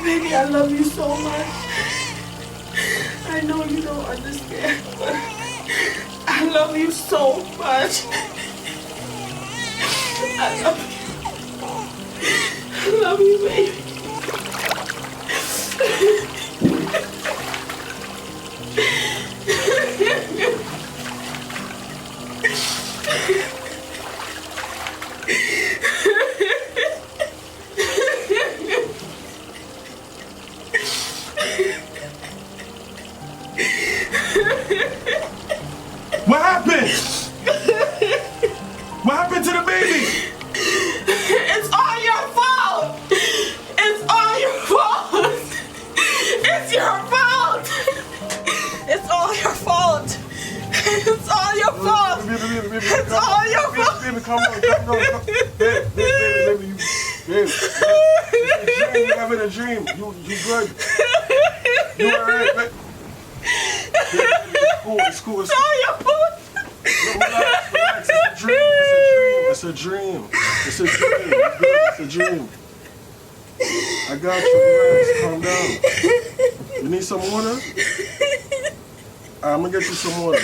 Baby, I love you so much. I know you don't understand, but I love you so much. I love you. I love you, baby. What happened? What happened to the baby? It's all your fault. It's all your fault. It's your fault. It's all your fault. It's all your fault. It's all your fault. Baby, come on. Baby. You having a dream. You good. You alright, baby. It's cool. It's all your fault. Relax. It's a dream. It's a dream. I got you. Relax. Calm down. You need some water? I'm gonna get you some water.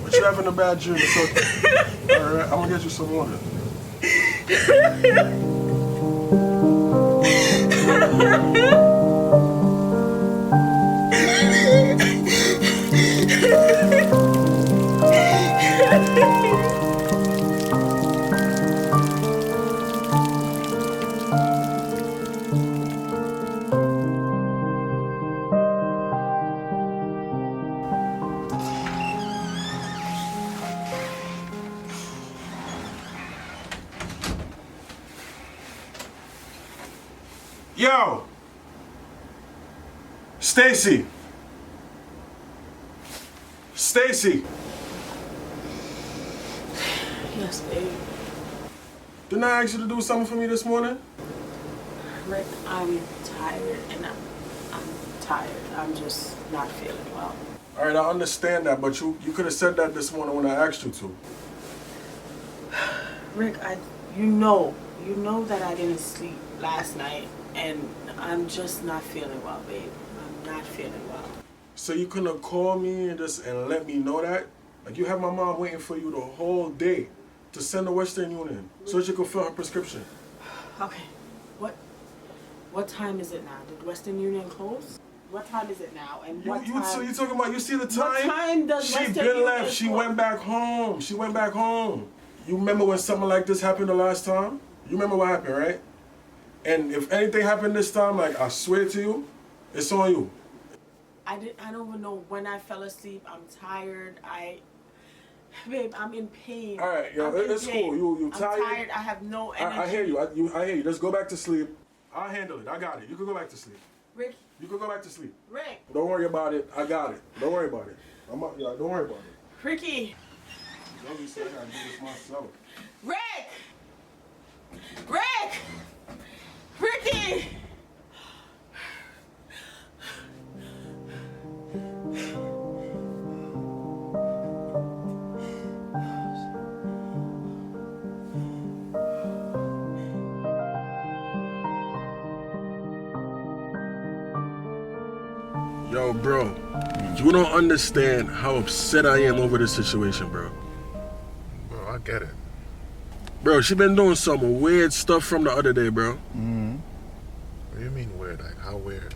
But you're having a bad dream. It's okay. Alright, I'm gonna get you some water. Yo! Stacy! Stacy! Yes, babe. Didn't I ask you to do something for me this morning? Rick, I'm tired and I'm tired. I'm just not feeling well. Alright, I understand that, but you could have said that this morning when I asked you to. Rick, you know that I didn't sleep last night and I'm just not feeling well, babe. I'm not feeling well. So you couldn't have called me and let me know that? Like, you have my mom waiting for you the whole day to send the Western Union so that you could fill her prescription. Okay, what time is it now? Did Western Union close? What time is it now? And what time? So you talking about, you see the time? What time does Western Union She been left. She went back home. She went back home. You remember when something like this happened the last time? You remember what happened, right? And if anything happened this time, like, I swear to you, it's on you. I don't even know when I fell asleep. I'm tired. Babe, I'm in pain. All right, yo, it's cool. You tired? I'm tired. I have no energy. I hear you. I hear you. Just go back to sleep. I'll handle it. I got it. You can go back to sleep. Rick. You can go back to sleep. Rick. Don't worry about it. I got it. Don't worry about it. Don't worry about it. Ricky. You said I gotta do this myself. Rick. Rick. Ricky. Yo, bro, you don't understand how upset I am over this situation, bro. Bro, I get it. Bro, she been doing some weird stuff from the other day, bro. Mm-hmm. What do you mean weird? Like, how weird?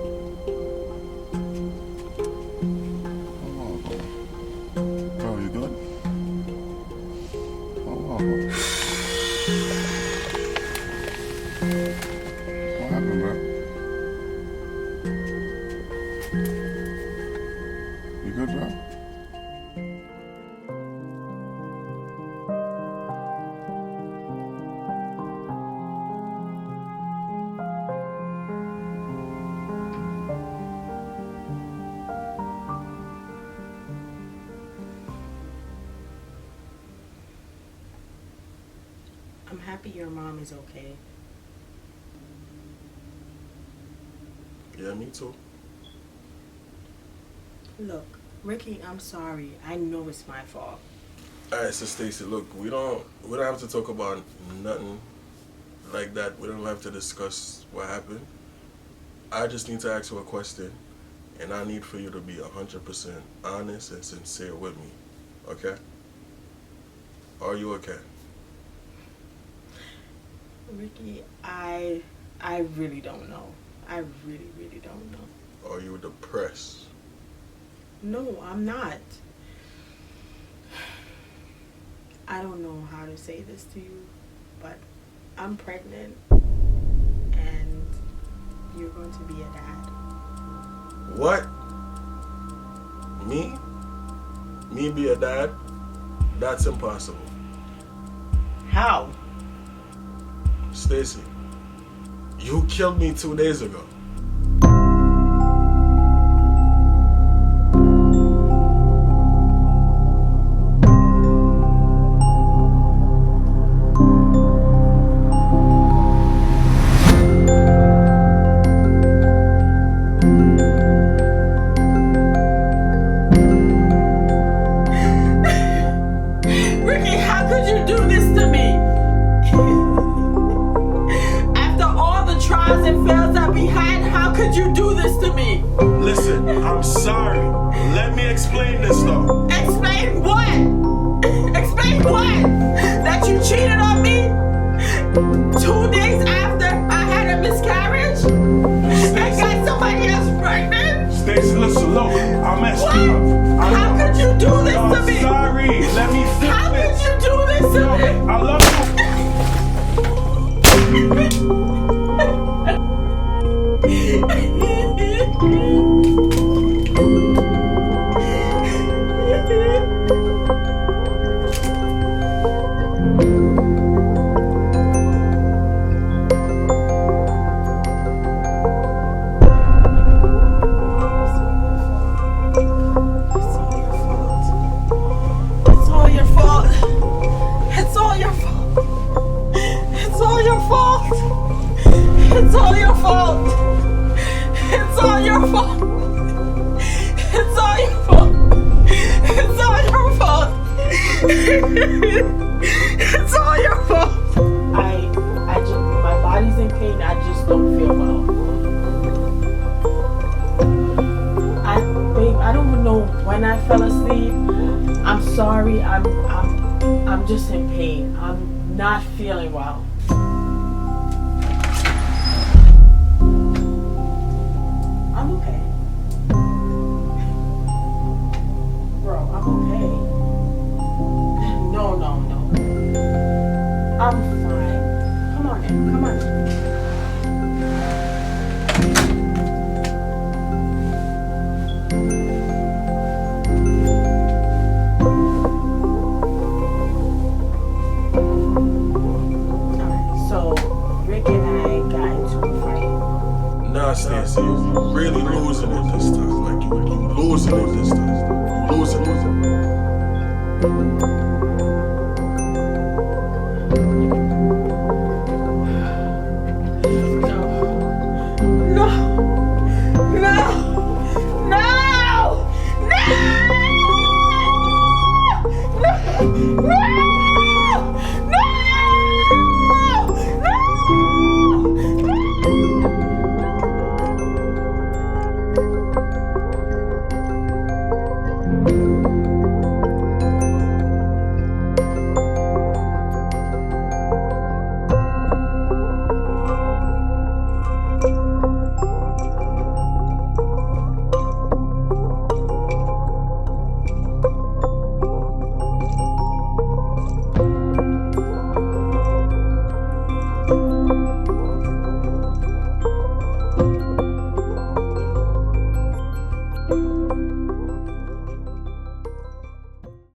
You good, bro? I'm happy your mom is okay. Yeah, me too. Look, Ricky, I'm sorry. I know it's my fault. Alright, so Stacy, look, we don't have to talk about nothing like that. We don't have to discuss what happened. I just need to ask you a question, and I need for you to be 100% honest and sincere with me. Okay? Are you okay? Ricky, I really don't know. I really, really don't know. Are you depressed? No, I'm not. I don't know how to say this to you, but I'm pregnant and you're going to be a dad. What? Me? Me be a dad? That's impossible. How? Stacy, you killed me 2 days ago. Ricky, how could you do this to me? After all the trials and fails that we had, how could you do this to me? Listen, I'm sorry. Let me explain this though. Explain what? Explain what? That you cheated on me 2 days after I had a miscarriage? And got somebody else pregnant? Stacy, listen, look, I messed What? you up. How could you do this to I'm me? sorry. Let me fix How could this. you do this to No, me? I love It's all your fault. It's all your fault. It's all your fault. It's all your fault. It's all your fault. It's all your fault. It's all your fault. It's all your fault. I just, my body's in pain. I just don't feel well. Babe, I don't even know when I fell asleep. I'm sorry. I'm just in pain. I'm not feeling well. I'm okay. Bro, I'm okay. No. I'm fine. Come on in. Come on in. Nah, Stacy, you really losing it this time. Like, you losing it this time. You losing it.